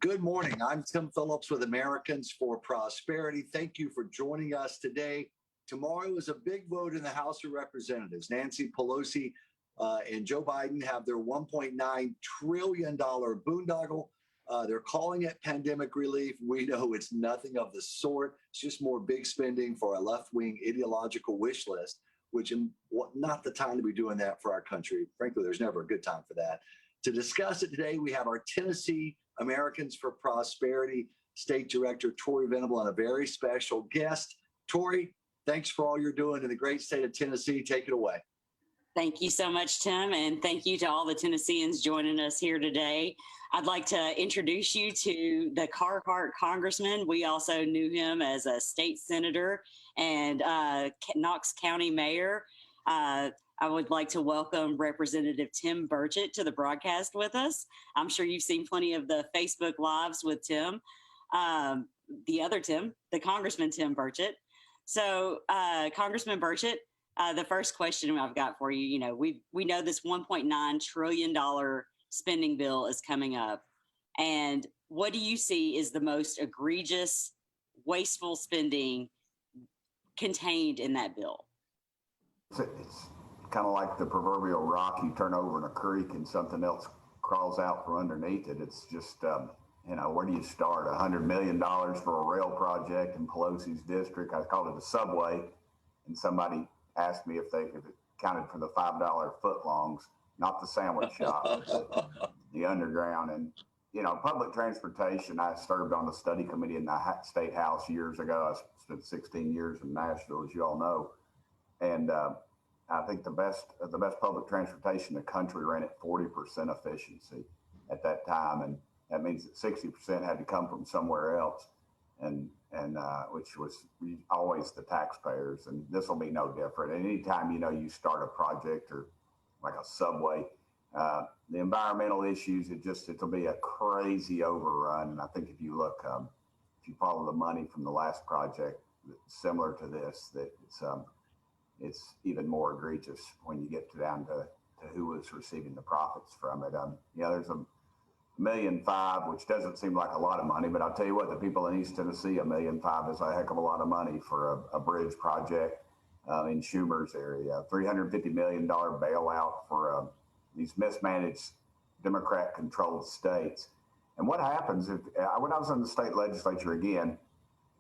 Good morning. I'm Tim Phillips with Americans for Prosperity. Thank you for joining us today. Tomorrow is a big vote in the House of Representatives. Nancy Pelosi and Joe Biden have their $1.9 trillion boondoggle. They're calling it pandemic relief. We know it's nothing of the sort. It's just more big spending for a left-wing ideological wish list, which is not the time to be doing that for our country. Frankly, there's never a good time for that. To discuss it today, we have our Tennessee Americans for Prosperity State Director, Tori Venable, and a very special guest. Tori, thanks for all you're doing in the great state of Tennessee. Take it away. Thank you so much, Tim, and thank you to all the Tennesseans joining us here today. I'd like to introduce you to the Carhart Congressman. We also knew him as a state senator and Knox County mayor. I would like to welcome Representative Tim Burchett to the broadcast with us. I'm sure you've seen plenty of the Facebook Lives with Tim, the other Tim, the Congressman Tim Burchett. So, Congressman Burchett, the first question I've got for you, we know this $1.9 trillion spending bill is coming up. And what do you see is the most egregious, wasteful spending contained in that bill? It's kind of like the proverbial rock you turn over in a creek and something else crawls out from underneath it. It's just, where do you start? $100 million for a rail project in Pelosi's district. I called it a subway, and somebody asked me if it counted for the $5 footlongs, not the sandwich shop, but the underground. And, public transportation, I served on the study committee in the State House years ago. I spent 16 years in Nashville, as you all know. And I think the best public transportation in the country ran at 40% efficiency at that time, and that means that 60% had to come from somewhere else, and which was always the taxpayers. And this will be no different. And anytime you start a project or like a subway, the environmental issues, it'll be a crazy overrun. And I think if you look, if you follow the money from the last project similar to this, that it's even more egregious when you get down to who was receiving the profits from it. There's $1.5 million, which doesn't seem like a lot of money, but I'll tell you what, the people in East Tennessee, $1.5 million is a heck of a lot of money for a bridge project in Schumer's area. $350 million bailout for these mismanaged Democrat-controlled states. And what happens when I was in the state legislature again,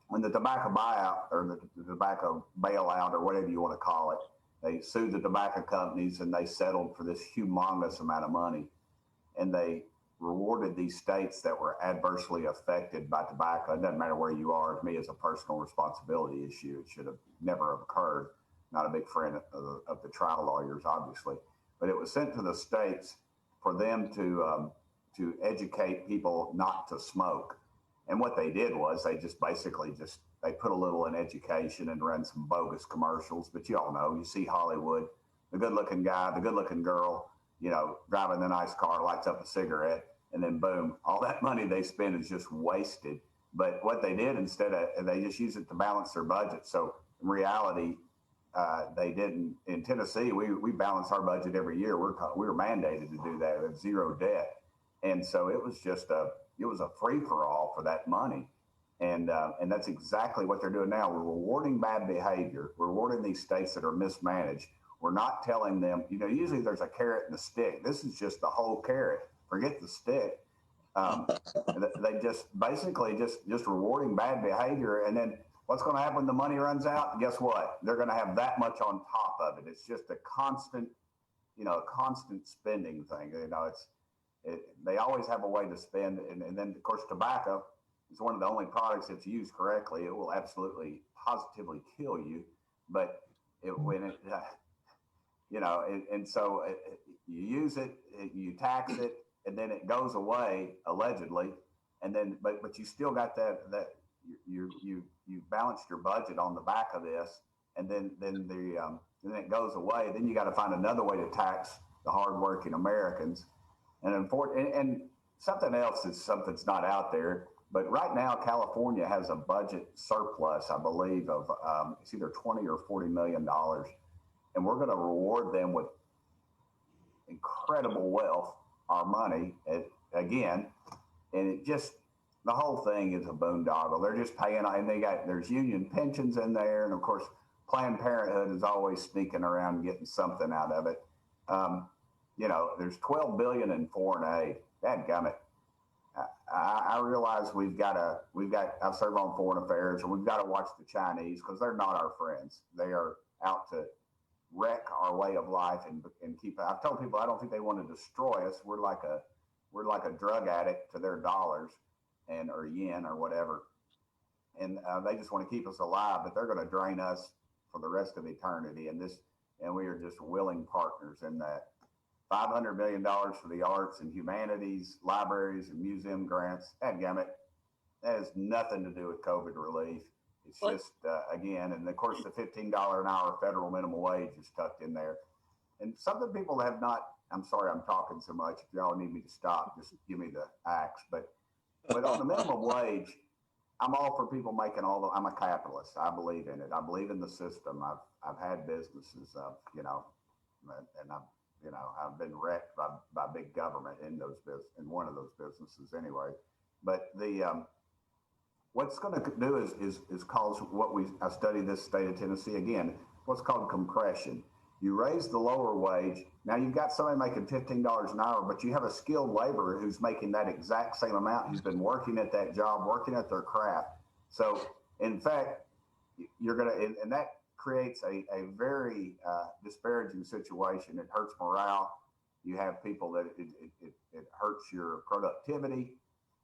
when the tobacco buyout or the tobacco bailout or whatever you want to call it, they sued the tobacco companies and they settled for this humongous amount of money. And they rewarded these states that were adversely affected by tobacco. It doesn't matter where you are. To me, it's a personal responsibility issue. It should have never have occurred. Not a big friend of the trial lawyers, obviously. But it was sent to the states for them to educate people not to smoke. And what they did was they just basically they put a little in education and run some bogus commercials. But you all know, you see Hollywood, the good-looking guy, the good-looking girl, driving the nice car, lights up a cigarette, and then boom, all that money they spend is just wasted. But what they did they just use it to balance their budget. So in reality, they didn't. In Tennessee, we balance our budget every year. We were mandated to do that at zero debt. And so it was just a free-for-all for that money. And that's exactly what they're doing now. We're rewarding bad behavior. We're rewarding these states that are mismanaged. We're not telling them, usually there's a carrot and a stick. This is just the whole carrot. Forget the stick. They just basically just rewarding bad behavior. And then what's going to happen when the money runs out? Guess what? They're going to have that much on top of it. It's just a constant spending thing. They always have a way to spend. And then, of course, tobacco is one of the only products that's used correctly. It will absolutely positively kill you. But so you use it, you tax it, and then it goes away allegedly. And then, but you still got that you balanced your budget on the back of this, and then it goes away. Then you got to find another way to tax the hardworking Americans. And something else is something's not out there. But right now, California has a budget surplus, I believe, of it's either $20 or $40 million, and we're going to reward them with incredible wealth, our money again, and the whole thing is a boondoggle. They're just paying, and there's union pensions in there, and of course, Planned Parenthood is always sneaking around getting something out of it. There's $12 billion in foreign aid. Dadgummit. I realize I've served on foreign affairs, and we've got to watch the Chinese because they're not our friends. They are out to wreck our way of life and keep. I've told people I don't think they want to destroy us. We're like a drug addict to their dollars or yen or whatever, and they just want to keep us alive. But they're going to drain us for the rest of eternity, and we are just willing partners in that. $500 million for the arts and humanities, libraries and museum grants. Dadgummit, that has nothing to do with COVID relief. It's just, again, and of course the $15 an hour federal minimum wage is tucked in there. And something people have not, I'm sorry I'm talking so much. If y'all need me to stop, just give me the axe. But on the minimum wage, I'm all for people making I'm a capitalist. I believe in it. I believe in the system. I've had businesses, and I've been wrecked by big government in one of those businesses anyway. But what's going to do is cause I studied this state of Tennessee again, what's called compression. You raise the lower wage. Now you've got somebody making $15 an hour, but you have a skilled laborer who's making that exact same amount. He's been working at that job, working at their craft. So in fact, and that creates a very disparaging situation. It hurts morale. You have people that it hurts your productivity,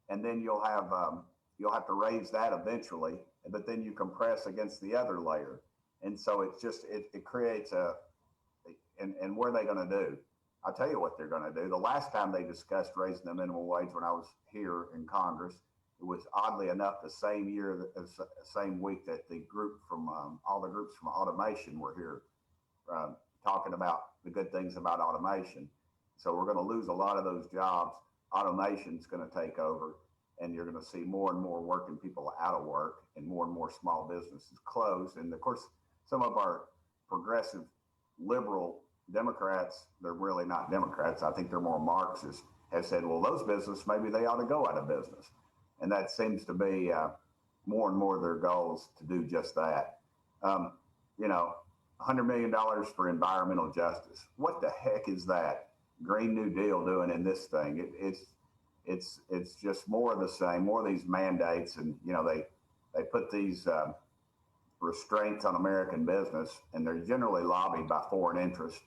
and then you'll have to raise that eventually, but then you compress against the other layer, and so it creates and what are they going to do? I'll tell you what they're going to do. The last time they discussed raising the minimum wage when I was here in Congress, it was oddly enough the same week that the group from all the groups from automation were here talking about the good things about automation. So we're going to lose a lot of those jobs. Automation's going to take over, and you're going to see more and more working people out of work and more small businesses close. And of course, some of our progressive liberal Democrats, they're really not Democrats. I think they're more Marxists, have said, well, those businesses, maybe they ought to go out of business. And that seems to be more and more their goals to do just that. $100 million for environmental justice. What the heck is that Green New Deal doing in this thing? It's just more of the same, more of these mandates. And, they put these restraints on American business, and they're generally lobbied by foreign interests,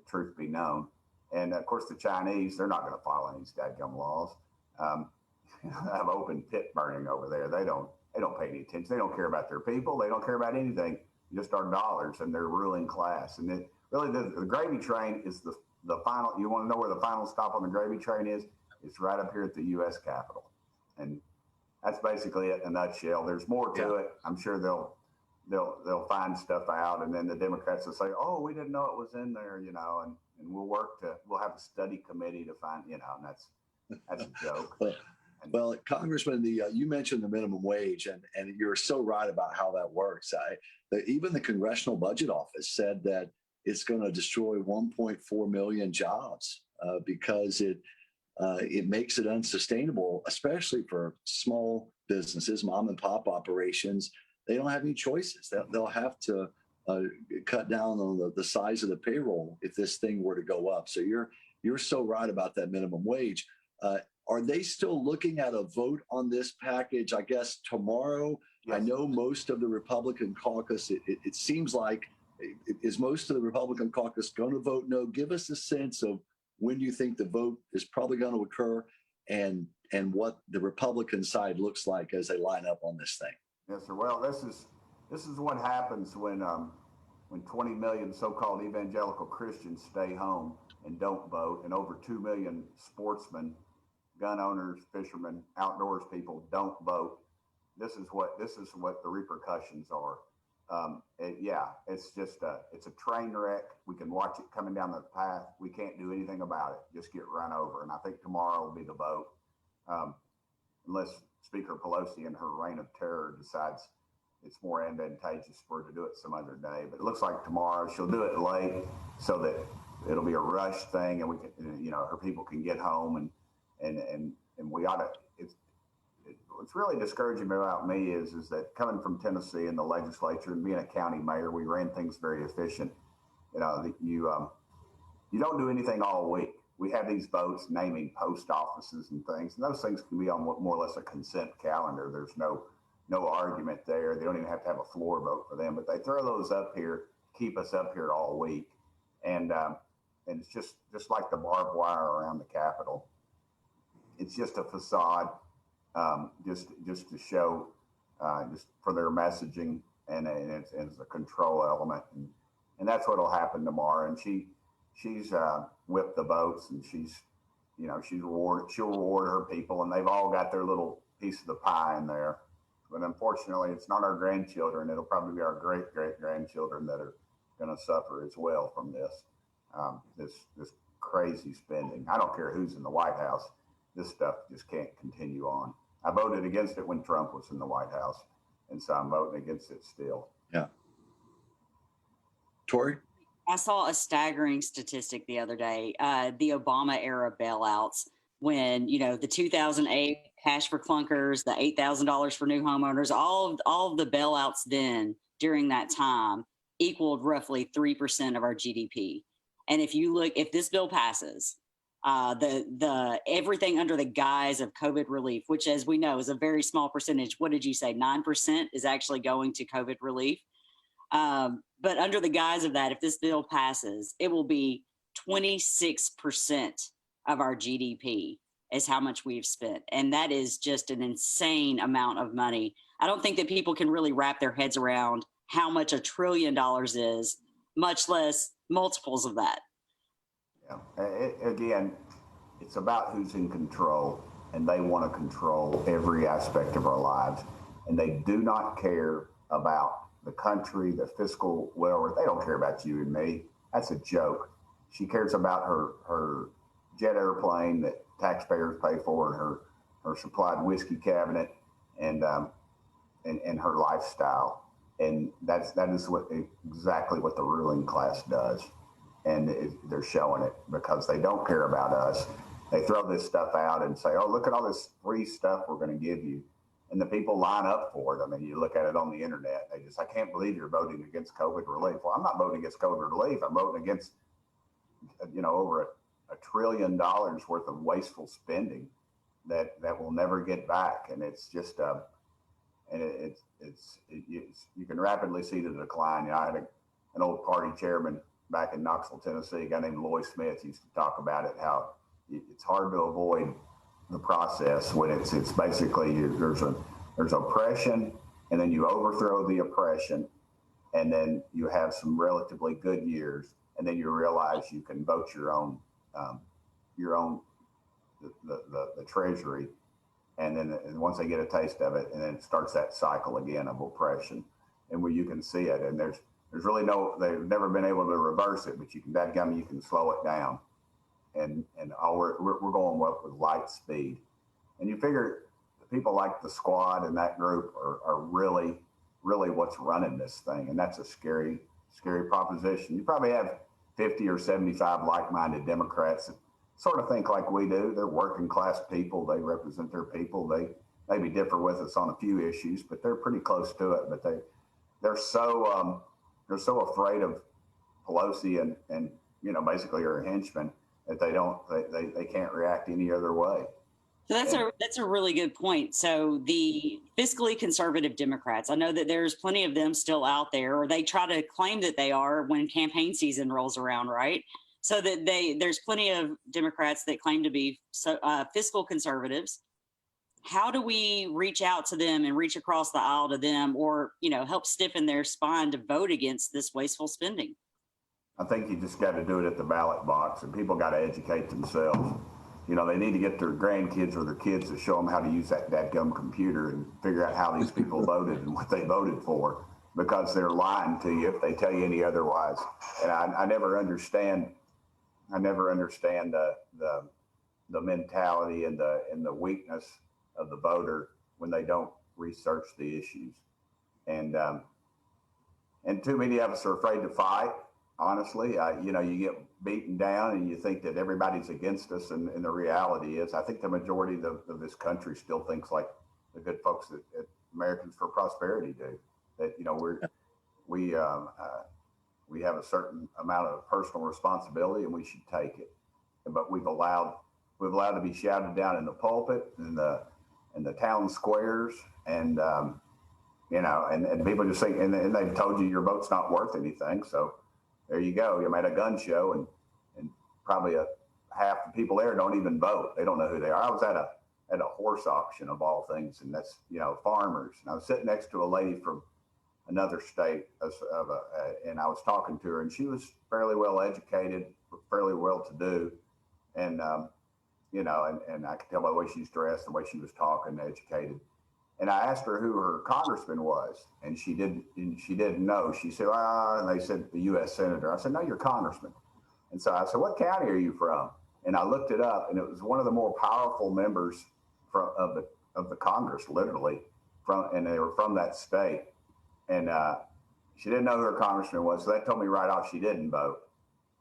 truth be known. And of course, the Chinese, they're not going to follow any dadgum laws. Have open pit burning over there. They don't pay any attention. They don't care about their people. They don't care about anything, just our dollars and their ruling class. And really the gravy train is the final. You want to know where the final stop on the gravy train is? It's right up here at the US Capitol. And that's basically it in a nutshell. There's more to it. I'm sure they'll find stuff out, and then the Democrats will say, oh, we didn't know it was in there, and we'll have a study committee to find, and that's a joke. Well, Congressman, you mentioned the minimum wage, and you're so right about how that works. Even the Congressional Budget Office said that it's going to destroy 1.4 million jobs because it makes it unsustainable, especially for small businesses, mom and pop operations. They don't have any choices. They'll have to cut down on the size of the payroll if this thing were to go up. So you're so right about that minimum wage. Are they still looking at a vote on this package, I guess, tomorrow? Yes. I know most of the Republican caucus, it seems like, is most of the Republican caucus going to vote no? Give us a sense of when you think the vote is probably going to occur and what the Republican side looks like as they line up on this thing. Yes, sir. Well, this is what happens when 20 million so-called evangelical Christians stay home and don't vote, and over 2 million sportsmen, gun owners, fishermen, outdoors people don't vote. This is what the repercussions are. It's just it's a train wreck. We can watch it coming down the path. We can't do anything about it. Just get run over. And I think tomorrow will be the vote, unless Speaker Pelosi and her reign of terror decides it's more advantageous for her to do it some other day. But it looks like tomorrow she'll do it late so that it'll be a rush thing, and we can, her people can get home and we ought to. what's really discouraging about me is that coming from Tennessee in the legislature and being a county mayor, we ran things very efficient. You know, you don't do anything all week. We have these votes naming post offices and things, and those things can be on more or less a consent calendar. There's no argument there. They don't even have to have a floor vote for them, but they throw those up here, keep us up here all week, and it's just like the barbed wire around the Capitol. It's just a facade, just to show, just for their messaging, and it's a control element, and that's what'll happen tomorrow. And she's whipped the votes, and she'll reward her people, and they've all got their little piece of the pie in there. But unfortunately, it's not our grandchildren. It'll probably be our great grandchildren that are going to suffer as well from this crazy spending. I don't care who's in the White House. This stuff just can't continue on. I voted against it when Trump was in the White House, and so I'm voting against it still. Yeah. Tori? I saw a staggering statistic the other day, the Obama era bailouts, when, the 2008 cash for clunkers, the $8,000 for new homeowners, all of the bailouts then during that time equaled roughly 3% of our GDP. And if this bill passes, the everything under the guise of COVID relief, which, as we know, is a very small percentage. What did you say? 9% is actually going to COVID relief. But under the guise of that, if this bill passes, it will be 26% of our GDP is how much we've spent. And that is just an insane amount of money. I don't think that people can really wrap their heads around how much $1 trillion is, much less multiples of that. Yeah. Again, it's about who's in control, and they want to control every aspect of our lives. And they do not care about the country, the fiscal well. They don't care about you and me. That's a joke. She cares about her jet airplane that taxpayers pay for, and her supplied whiskey cabinet, and her lifestyle. And that is exactly what the ruling class does. And they're showing it because they don't care about us. They throw this stuff out and say, oh, look at all this free stuff we're going to give you. And the people line up for it. I mean, you look at it on the internet, I can't believe you're voting against COVID relief. Well, I'm not voting against COVID relief. I'm voting against, over $1 trillion worth of wasteful spending that will never get back. And it's just, you can rapidly see the decline. I had an old party chairman back in Knoxville, Tennessee, a guy named Lloyd Smith used to talk about it, how it's hard to avoid the process when it's basically there's oppression, and then you overthrow the oppression, and then you have some relatively good years, and then you realize you can vote your own the treasury, and then once they get a taste of it, and then it starts that cycle again of oppression, and where you can see it, and there's really they've never been able to reverse it, but you can slow it down. And we're going up with light speed. And you figure people like the squad and that group are really, really what's running this thing. And that's a scary, scary proposition. You probably have 50 or 75 like-minded Democrats that sort of think like we do. They're working class people. They represent their people. They maybe differ with us on a few issues, but they're pretty close to it. But they're so afraid of Pelosi and basically her henchmen that they can't react any other way. So that's a really good point. So the fiscally conservative Democrats, I know that there's plenty of them still out there, or they try to claim that they are when campaign season rolls around, right? So that there's plenty of Democrats that claim to be fiscal conservatives. How do we reach out to them and reach across the aisle to them, or help stiffen their spine to vote against this wasteful spending? I think you just got to do it at the ballot box, and people got to educate themselves. They need to get their grandkids or their kids to show them how to use that dadgum computer and figure out how these people voted and what they voted for, because they're lying to you if they tell you any otherwise. And I never understand the mentality and the weakness of the voter when they don't research the issues. And too many of us are afraid to fight. Honestly, you get beaten down and you think that everybody's against us. And the reality is, I think the majority of this country still thinks like the good folks at Americans for Prosperity do. That, you know, we have a certain amount of personal responsibility, and we should take it. But we've allowed to be shouted down in the pulpit, in the town squares, and you know, and people just think, and they've told you your vote's not worth anything. So there you go. You're at a gun show, and probably half the people there don't even vote. They don't know who they are. I was at a horse auction of all things, and that's, you know, farmers. And I was sitting next to a lady from another state and I was talking to her, and she was fairly well educated, fairly well to do. And, you know, and I could tell by the way she's dressed, the way she was talking, educated. And I asked her who her congressman was, and she didn't know. She said, and they said the US Senator. I said, no, you're congressman. And so I said, what county are you from? And I looked it up, and it was one of the more powerful members of the Congress, literally, and they were from that state. And she didn't know who her congressman was, so that told me right off she didn't vote.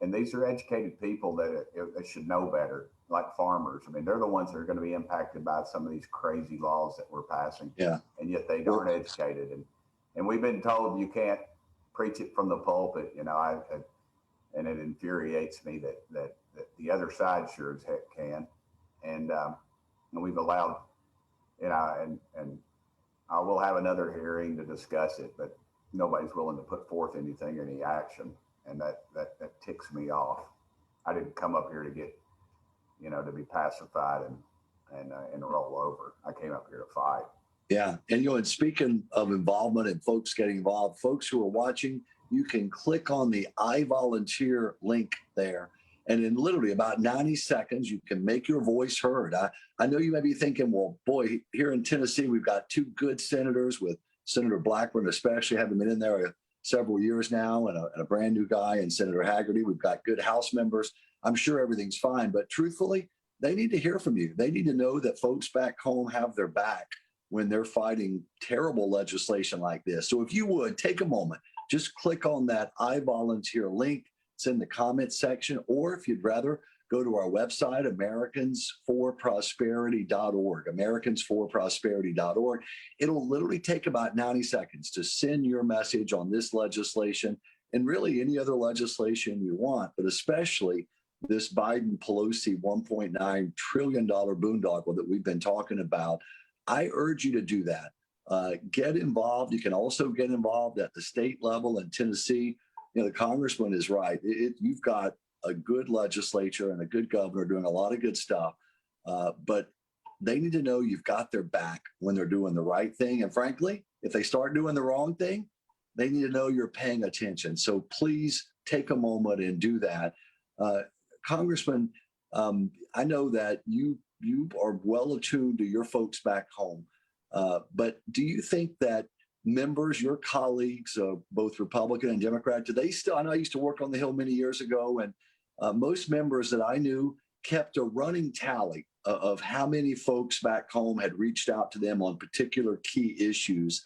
And these are educated people that should know better, like farmers. I mean, they're the ones that are going to be impacted by some of these crazy laws that we're passing. Yeah. And yet they aren't educated. And we've been told you can't preach it from the pulpit. You know, and it infuriates me that the other side sure as heck can. And we've allowed, you know, and I will have another hearing to discuss it, but nobody's willing to put forth any action. And that ticks me off. I didn't come up here to get, you know, to be pacified and roll over. I came up here to fight. Yeah. And, you know, and speaking of involvement and folks getting involved, folks who are watching, you can click on the I Volunteer link there. And in literally about 90 seconds, you can make your voice heard. I know you may be thinking, well, boy, here in Tennessee, we've got two good senators, with Senator Blackburn especially, having been in there several years now, and a brand new guy in Senator Haggerty. We've got good House members. I'm sure everything's fine. But truthfully, they need to hear from you. They need to know that folks back home have their back when they're fighting terrible legislation like this. So if you would, take a moment, just click on that I Volunteer link. It's in the comments section, or if you'd rather, go to our website, americansforprosperity.org, americansforprosperity.org. It'll literally take about 90 seconds to send your message on this legislation and really any other legislation you want, but especially this Biden-Pelosi $1.9 trillion boondoggle that we've been talking about. I urge you to do that. Get involved. You can also get involved at the state level in Tennessee. You know, the congressman is right. You've got a good legislature and a good governor doing a lot of good stuff, but they need to know you've got their back when they're doing the right thing. And frankly, if they start doing the wrong thing, they need to know you're paying attention. So please take a moment and do that. Congressman, I know that you are well attuned to your folks back home, but do you think that members, your colleagues, both Republican and Democrat, do they still, I know I used to work on the Hill many years ago, and most members that I knew kept a running tally of how many folks back home had reached out to them on particular key issues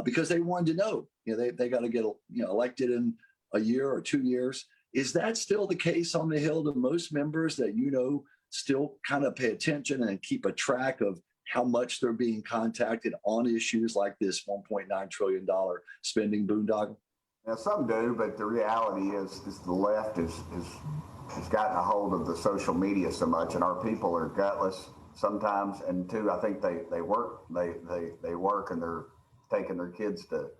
because they wanted to know, you know, they got to get elected in a year or 2 years. Is that still the case on the Hill? Do most members that you know still kind of pay attention and keep a track of how much they're being contacted on issues like this $1.9 trillion spending boondoggle? Now, some do, but the reality is the left has gotten a hold of the social media so much, and our people are gutless sometimes. And two, I think they work and they're taking their kids to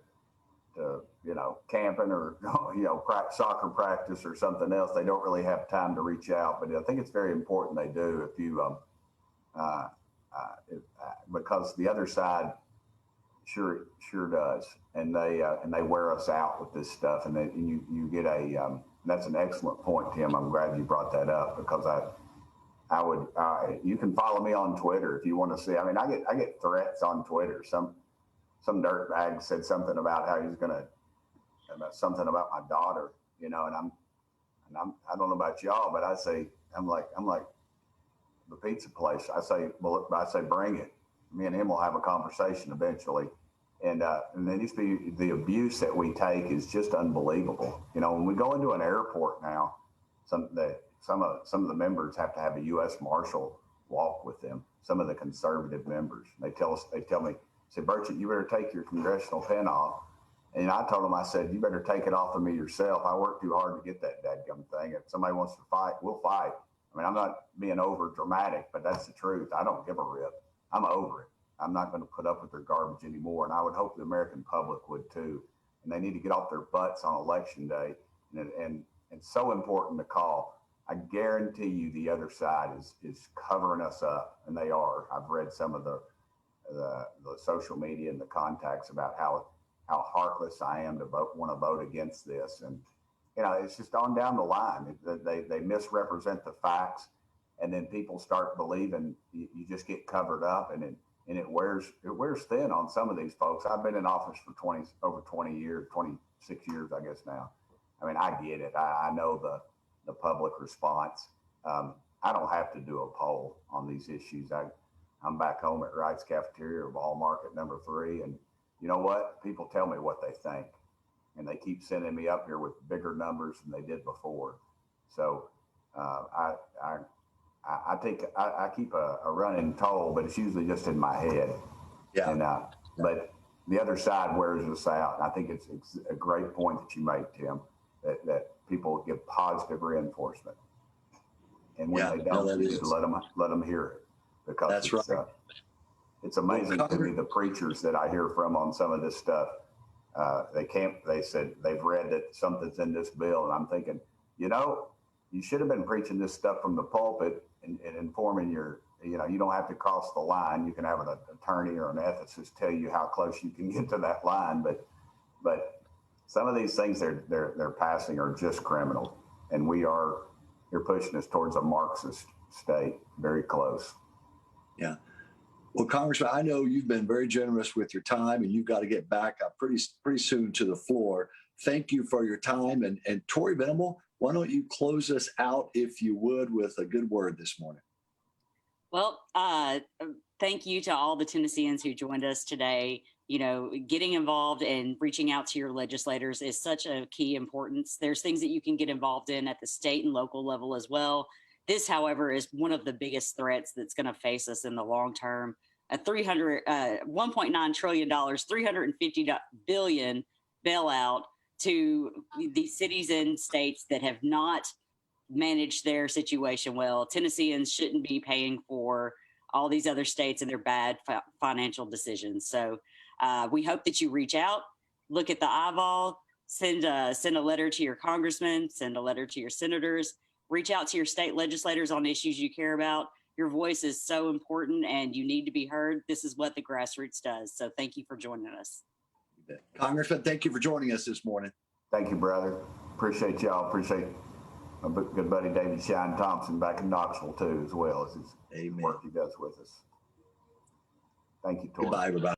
you know, camping or, you know, soccer practice or something else. They don't really have time to reach out, but I think it's very important they do. If you because the other side sure does, and they wear us out with this stuff, and you get a that's an excellent point, Tim. I'm glad you brought that up, because I would you can follow me on Twitter if you want to see. I mean, I get threats on Twitter. Some dirtbag said something about how he's gonna something about my daughter, you know, and I don't know about y'all, but I'm like the pizza place. I say bring it. Me and him will have a conversation eventually. And then the abuse that we take is just unbelievable. You know, when we go into an airport now, some of the members have to have a U.S. Marshal walk with them. Some of the conservative members, they tell me, say, Burchett, you better take your congressional pin off. And I told them, I said, you better take it off of me yourself. I worked too hard to get that dadgum thing. If somebody wants to fight, we'll fight. I mean, I'm not being over dramatic, but that's the truth. I don't give a rip. I'm over it. I'm not going to put up with their garbage anymore. And I would hope the American public would too. And they need to get off their butts on election day. And it's so important to call. I guarantee you the other side is covering us up, and they are. I've read some of the social media and the contacts about how heartless I am to want to vote against this. And, you know, it's just on down the line. They misrepresent the facts, and then people start believing you just get covered up, and it wears thin on some of these folks. I've been in office for over 20 years, 26 years, I guess now. I mean, I get it. I know the public response. I don't have to do a poll on these issues. I'm back home at Wright's Cafeteria or Ball Market number 3. And you know what? People tell me what they think. And they keep sending me up here with bigger numbers than they did before. So I keep a running toll, but it's usually just in my head. Yeah. And but the other side wears us out. And I think it's a great point that you make, Tim, that people give positive reinforcement. And when they don't, you just let them hear it, because that's right. It's amazing to me, the preachers that I hear from on some of this stuff. They said they've read that something's in this bill, and I'm thinking, you know, you should have been preaching this stuff from the pulpit and informing you don't have to cross the line. You can have an attorney or an ethicist tell you how close you can get to that line, but some of these things they're passing are just criminal, and you're pushing us towards a Marxist state, very close. Yeah. Well, Congressman, I know you've been very generous with your time, and you've got to get back up pretty soon to the floor. Thank you for your time. And Tori, Venable, why don't you close us out, if you would, with a good word this morning? Well, thank you to all the Tennesseans who joined us today. You know, getting involved and reaching out to your legislators is such a key importance. There's things that you can get involved in at the state and local level as well. This, however, is one of the biggest threats that's going to face us in the long term. A $1.9 trillion, $350 billion bailout to the cities and states that have not managed their situation well. Tennesseans shouldn't be paying for all these other states and their bad financial decisions. So we hope that you reach out, look at the eyeball, send a letter to your congressman, send a letter to your senators, reach out to your state legislators on issues you care about. Your voice is so important, and you need to be heard. This is what the grassroots does. So thank you for joining us. Congressman, thank you for joining us this morning. Thank you, brother. Appreciate y'all. Appreciate my good buddy David Shine Thompson back in Knoxville too, as well as his work he does with us. Thank you, Tori. Goodbye, everybody.